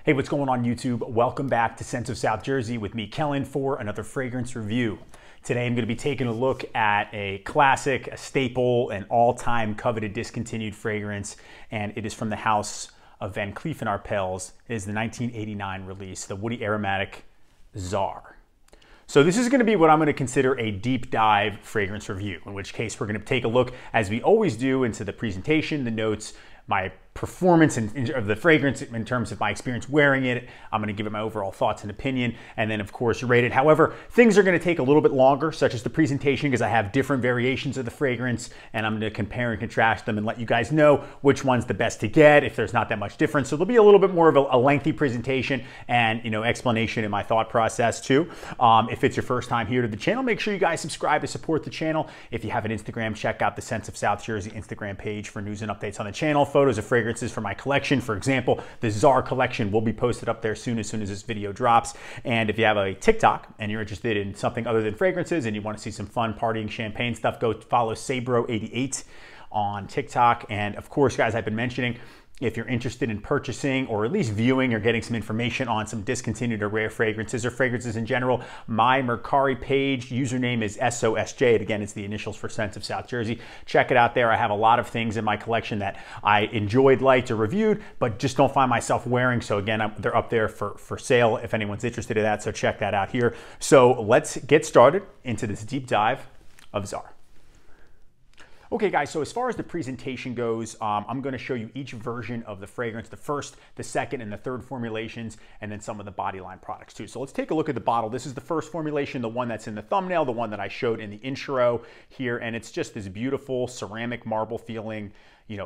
Hey, what's going on YouTube? Welcome back to Scents of South Jersey with me, Kellen, for another fragrance review. Today I'm going to be taking a look at a classic, a staple, an all-time coveted discontinued fragrance, and it is from the house of Van Cleef Arpels. It is the 1989 release, the Woody Aromatic TSAR. So this is going to be what I'm going to consider a deep dive fragrance review, in which case we're going to take a look, as we always do, into the presentation, the notes, my performance of the fragrance in terms of my experience wearing it. I'm going to give it my overall thoughts and opinion, and then of course rate it. However, things are going to take a little bit longer, such as the presentation, because I have different variations of the fragrance, and I'm going to compare and contrast them and let you guys know which one's the best to get if there's not that much difference. So there'll be a little bit more of a lengthy presentation and explanation in my thought process too. If it's your first time here to the channel, make sure you guys subscribe to support the channel. If you have an Instagram, check out the Scents of South Jersey Instagram page for news and updates on the channel, photos of fragrances from my collection. For example, the TSAR collection will be posted up there soon as this video drops. And if you have a TikTok and you're interested in something other than fragrances and you want to see some fun partying champagne stuff, go follow Sabro88 on TikTok. And of course, guys, I've been mentioning, if you're interested in purchasing or at least viewing or getting some information on some discontinued or rare fragrances or fragrances in general, my Mercari page username is SOSJ. And again, it's the initials for Scents of South Jersey. Check it out there. I have a lot of things in my collection that I enjoyed, liked, or reviewed, but just don't find myself wearing. So again, they're up there for sale if anyone's interested in that. So check that out here. So let's get started into this deep dive of TSAR. Okay guys, so as far as the presentation goes, I'm going to show you each version of the fragrance, the first, the second, and the third formulations, and then some of the body line products too. So let's take a look at the bottle. This is the first formulation, the one that's in the thumbnail, the one that I showed in the intro here, and it's just this beautiful ceramic marble feeling,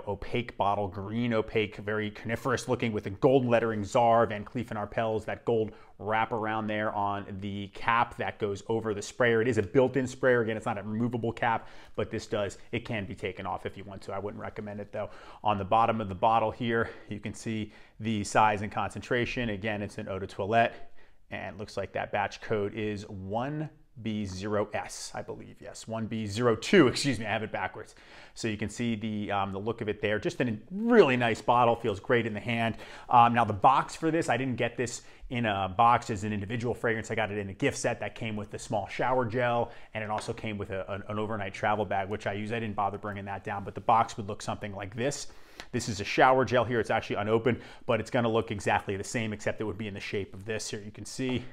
opaque bottle, green opaque, very coniferous looking with a gold lettering TSAR, Van Cleef Arpels, that gold wrap around there on the cap that goes over the sprayer. It is a built-in sprayer. Again, it's not a removable cap, but it can be taken off if you want to. I wouldn't recommend it though. On the bottom of the bottle here, you can see the size and concentration. Again, it's an eau de toilette, and looks like that batch code is 1B0S, I believe. Yes, 1B02, excuse me, I have it backwards. So you can see the look of it there. Just a really nice bottle, feels great in the hand. Now the box for this, I didn't get this in a box as an individual fragrance. I got it in a gift set that came with the small shower gel, and it also came with an overnight travel bag, which I use. I didn't bother bringing that down, but the box would look something like this. This is a shower gel here. It's actually unopened, but it's gonna look exactly the same, except it would be in the shape of this here. You can see,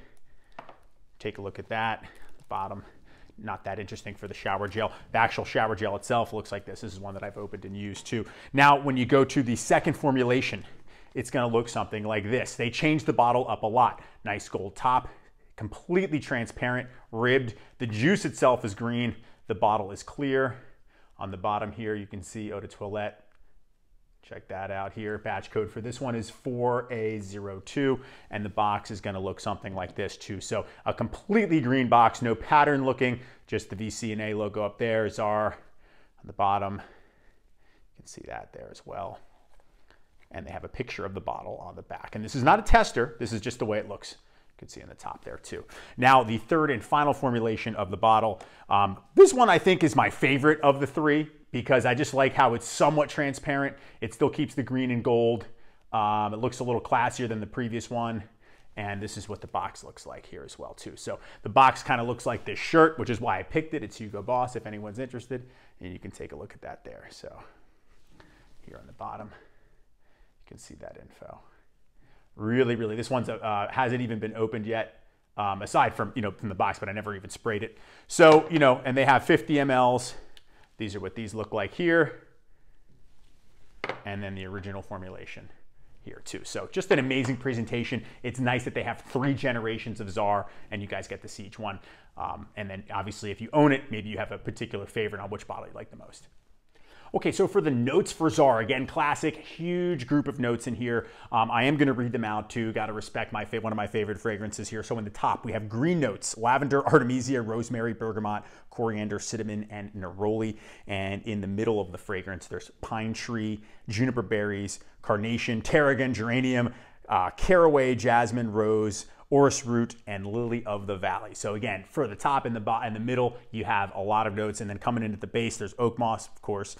take a look at that. Bottom, not that interesting for the shower gel. The actual shower gel itself looks like this. This is one that I've opened and used too. Now, when you go to the second formulation, it's gonna look something like this. They changed the bottle up a lot. Nice gold top, completely transparent, ribbed. The juice itself is green. The bottle is clear. On the bottom here, you can see eau de toilette. Check that out here. Batch code for this one is 4A02, and the box is going to look something like this too. So a completely green box, no pattern looking, just the VC&A logo up there. TSAR on the bottom. You can see that there as well. And they have a picture of the bottle on the back. And this is not a tester. This is just the way it looks. You can see on the top there too. Now, the third and final formulation of the bottle. This one I think is my favorite of the three, because I just like how it's somewhat transparent. It still keeps the green and gold. It looks a little classier than the previous one. And this is what the box looks like here as well too. So the box kind of looks like this shirt, which is why I picked it. It's Hugo Boss if anyone's interested. And you can take a look at that there. So here on the bottom, you can see that info. Really, really, this one hasn't even been opened yet, aside from, from the box, but I never even sprayed it. So, and they have 50 mLs. These are what these look like here. And then the original formulation here too. So just an amazing presentation. It's nice that they have 3 generations of TSAR, and you guys get to see each one. And then obviously if you own it, maybe you have a particular favorite on which bottle you like the most. Okay, so for the notes for TSAR, again, classic, huge group of notes in here. I am gonna read them out too. Gotta respect one of my favorite fragrances here. So in the top, we have green notes: lavender, artemisia, rosemary, bergamot, coriander, cinnamon, and neroli. And in the middle of the fragrance, there's pine tree, juniper berries, carnation, tarragon, geranium, caraway, jasmine, rose, orris root, and lily of the valley. So again, for the top and the middle, you have a lot of notes, and then coming in at the base, there's oak moss, of course,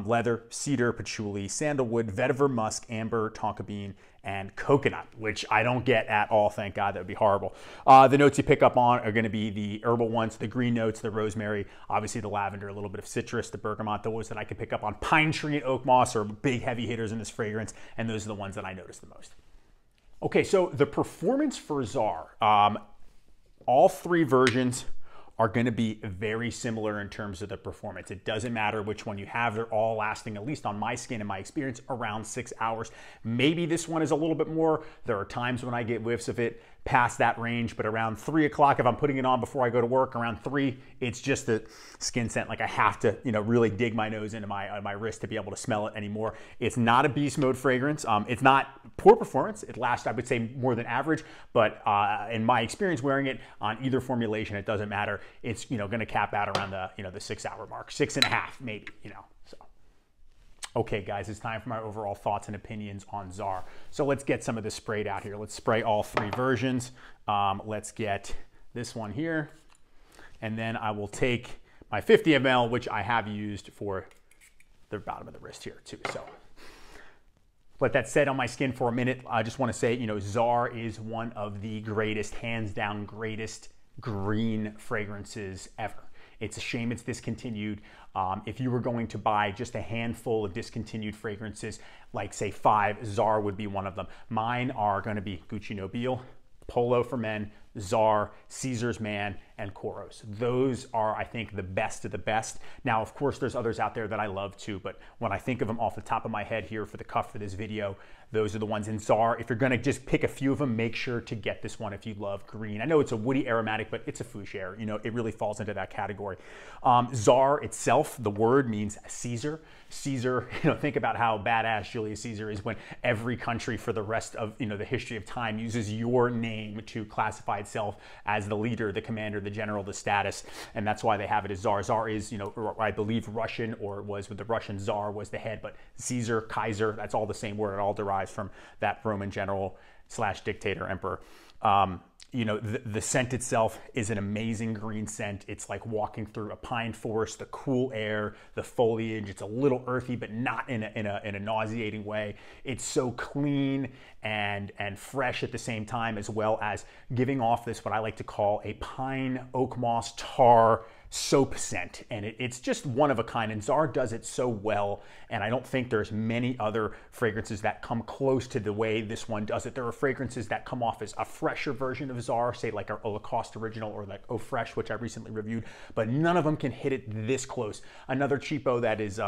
leather, cedar, patchouli, sandalwood, vetiver, musk, amber, tonka bean, and coconut, which I don't get at all, thank God. That would be horrible. The notes you pick up on are going to be the herbal ones, the green notes, the rosemary, obviously the lavender, a little bit of citrus, the bergamot, those that I can pick up on. Pine tree and oak moss are big heavy hitters in this fragrance, and those are the ones that I notice the most. Okay, so the performance for TSAR, all three versions are going to be very similar in terms of the performance. It doesn't matter which one you have. They're all lasting, at least on my skin and my experience, around 6 hours. Maybe this one is a little bit more. There are times when I get whiffs of it past that range, but around 3 o'clock, if I'm putting it on before I go to work, around 3, it's just the skin scent. Like I have to, really dig my nose into my wrist to be able to smell it anymore. It's not a beast mode fragrance. It's not poor performance. It lasts, I would say, more than average, but in my experience wearing it on either formulation, it doesn't matter. It's, going to cap out around the 6 hour mark, 6.5 maybe, so. Okay, guys, it's time for my overall thoughts and opinions on TSAR. So let's get some of this sprayed out here. Let's spray all three versions. Let's get this one here. And then I will take my 50 ml, which I have used for the bottom of the wrist here too. So let that set on my skin for a minute. I just want to say, TSAR is one of the greatest, hands down greatest green fragrances ever. It's a shame it's discontinued. If you were going to buy just a handful of discontinued fragrances, like say 5, TSAR would be one of them. Mine are going to be Gucci Nobile, Polo for men, TSAR, Caesar's Man, and Koros. Those are, I think, the best of the best. Now, of course, there's others out there that I love too, but when I think of them off the top of my head here for the cuff for this video, those are the ones in TSAR. If you're gonna just pick a few of them, make sure to get this one if you love green. I know it's a woody aromatic, but it's a fougere. It really falls into that category. TSAR itself, the word means Caesar. Caesar, think about how badass Julius Caesar is when every country for the rest of, the history of time uses your name to classify itself as the leader, the commander, the general, the status, and that's why they have it as TSAR. TSAR is, I believe Russian, or it was with the Russian Tsar was the head, but Caesar, Kaiser, that's all the same word. It all derives from that Roman general / dictator emperor. The scent itself is an amazing green scent. It's like walking through a pine forest, the cool air, the foliage. It's a little earthy, but not in a nauseating way. It's so clean and fresh at the same time, as well as giving off this, what I like to call a pine, oak moss, tar, soap scent, and it's just one of a kind, and TSAR does it so well, and I don't think there's many other fragrances that come close to the way this one does it. There are fragrances that come off as a fresher version of TSAR, say like our Lacoste Original or like Eau Fresh, which I recently reviewed, but none of them can hit it this close. Another cheapo that is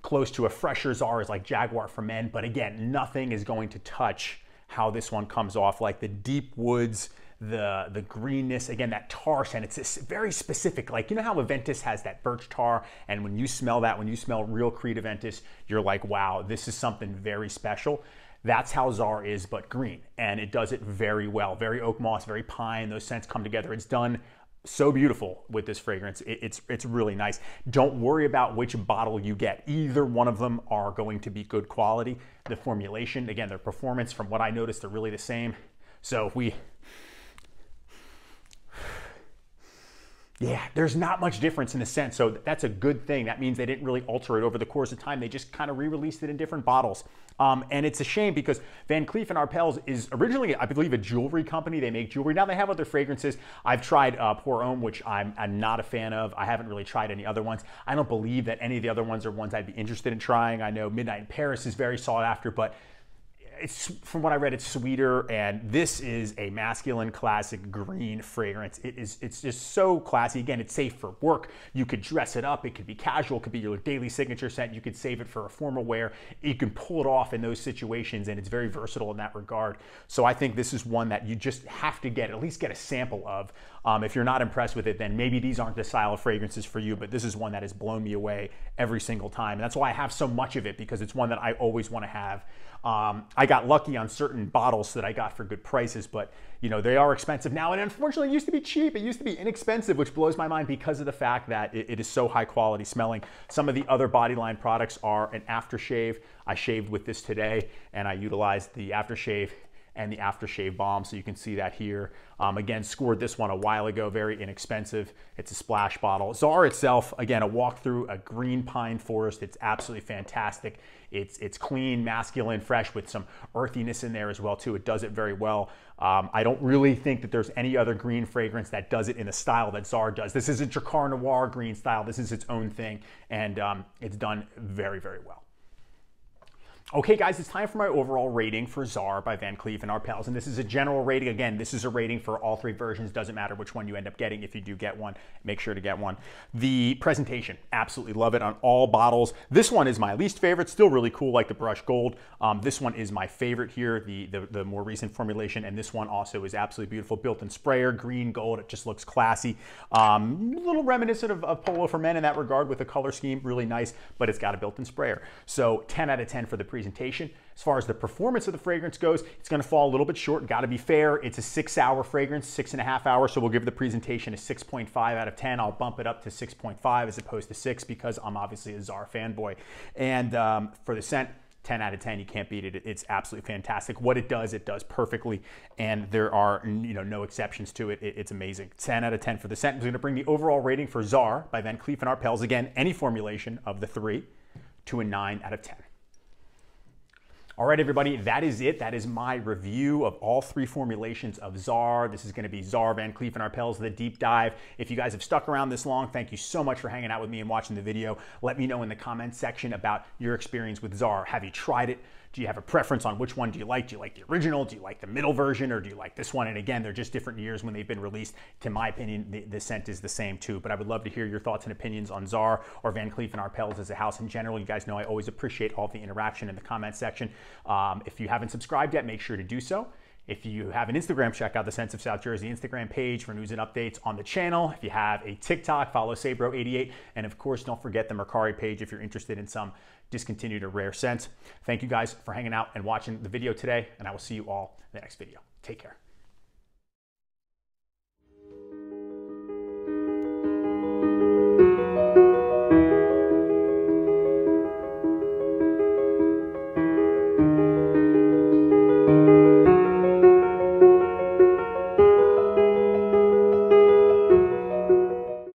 close to a fresher TSAR is like Jaguar for men, but again, nothing is going to touch how this one comes off, like the deep woods, the greenness, again, that tar scent. It's very specific. Like, how Aventus has that birch tar, and when you smell that, when you smell real Creed Aventus, you're like, wow, this is something very special. That's how TSAR is, but green, and it does it very well. Very oak moss, very pine, those scents come together. It's done so beautiful with this fragrance. It's really nice. Don't worry about which bottle you get. Either one of them are going to be good quality. The formulation, again, their performance, from what I noticed, they're really the same. So there's not much difference in the scent, so that's a good thing. That means they didn't really alter it over the course of time. They just kind of re-released it in different bottles. And it's a shame because Van Cleef and Arpels is originally, I believe, a jewelry company. They make jewelry. Now they have other fragrances. I've tried Pour Homme, which I'm not a fan of. I haven't really tried any other ones. I don't believe that any of the other ones are ones I'd be interested in trying. I know Midnight in Paris is very sought after, but from what I read, it's sweeter, and this is a masculine classic green fragrance. It's just so classy. Again, it's safe for work. You could dress it up. It could be casual. It could be your daily signature scent. You could save it for a formal wear. You can pull it off in those situations, and it's very versatile in that regard. So I think this is one that you just have to at least get a sample of. If you're not impressed with it, then maybe these aren't the style of fragrances for you, but this is one that has blown me away every single time. And that's why I have so much of it, because it's one that I always want to have. I got lucky on certain bottles that I got for good prices, but they are expensive now, and unfortunately it used to be cheap. It used to be inexpensive, which blows my mind because of the fact that it is so high quality smelling. Some of the other Bodyline products are an aftershave. I shaved with this today, and I utilized the aftershave and the aftershave balm. So you can see that here. Again, scored this one a while ago, very inexpensive. It's a splash bottle. TSAR itself, again, a walk through a green pine forest. It's absolutely fantastic. It's clean, masculine, fresh with some earthiness in there as well too. It does it very well. I don't really think that there's any other green fragrance that does it in the style that TSAR does. This isn't your Car Noir green style. This is its own thing, and it's done very, very well. Okay guys, it's time for my overall rating for TSAR by Van Cleef & Arpels, and this is a general rating. Again, this is a rating for all three versions. Doesn't matter which one you end up getting. If you do get one, make sure to get one. The presentation, absolutely love it on all bottles. This one is my least favorite, still really cool, like the brushed gold. This one is my favorite here, the more recent formulation, and this one also is absolutely beautiful. Built-in sprayer, green gold, it just looks classy. A little reminiscent of Polo for Men in that regard with the color scheme, really nice, but it's got a built-in sprayer. So 10 out of 10 for the presentation. As far as the performance of the fragrance goes, it's going to fall a little bit short. Got to be fair. It's a 6-hour fragrance, 6.5 hours. So we'll give the presentation a 6.5 out of 10. I'll bump it up to 6.5 as opposed to 6 because I'm obviously a TSAR fanboy. And for the scent, 10 out of 10. You can't beat it. It's absolutely fantastic. What it does perfectly, and there are no exceptions to it. It's amazing. 10 out of 10 for the scent. I'm going to bring the overall rating for TSAR by Van Cleef & Arpels, again, any formulation of the three, to a 9 out of 10. All right, everybody, that is it. That is my review of all three formulations of TSAR. This is going to be TSAR Van Cleef & Arpels, the deep dive. If you guys have stuck around this long, thank you so much for hanging out with me and watching the video. Let me know in the comments section about your experience with TSAR. Have you tried it? Do you have a preference on which one do you like? Do you like the original? Do you like the middle version? Or do you like this one? And again, they're just different years when they've been released. To my opinion, the scent is the same too. But I would love to hear your thoughts and opinions on TSAR or Van Cleef & Arpels as a house in general. You guys know I always appreciate all the interaction in the comment section. If you haven't subscribed yet, make sure to do so. If you have an Instagram, check out the Sense of South Jersey Instagram page for news and updates on the channel. If you have a TikTok, follow Sabro88. And of course, don't forget the Mercari page if you're interested in some discontinued or rare scents. Thank you guys for hanging out and watching the video today, and I will see you all in the next video. Take care.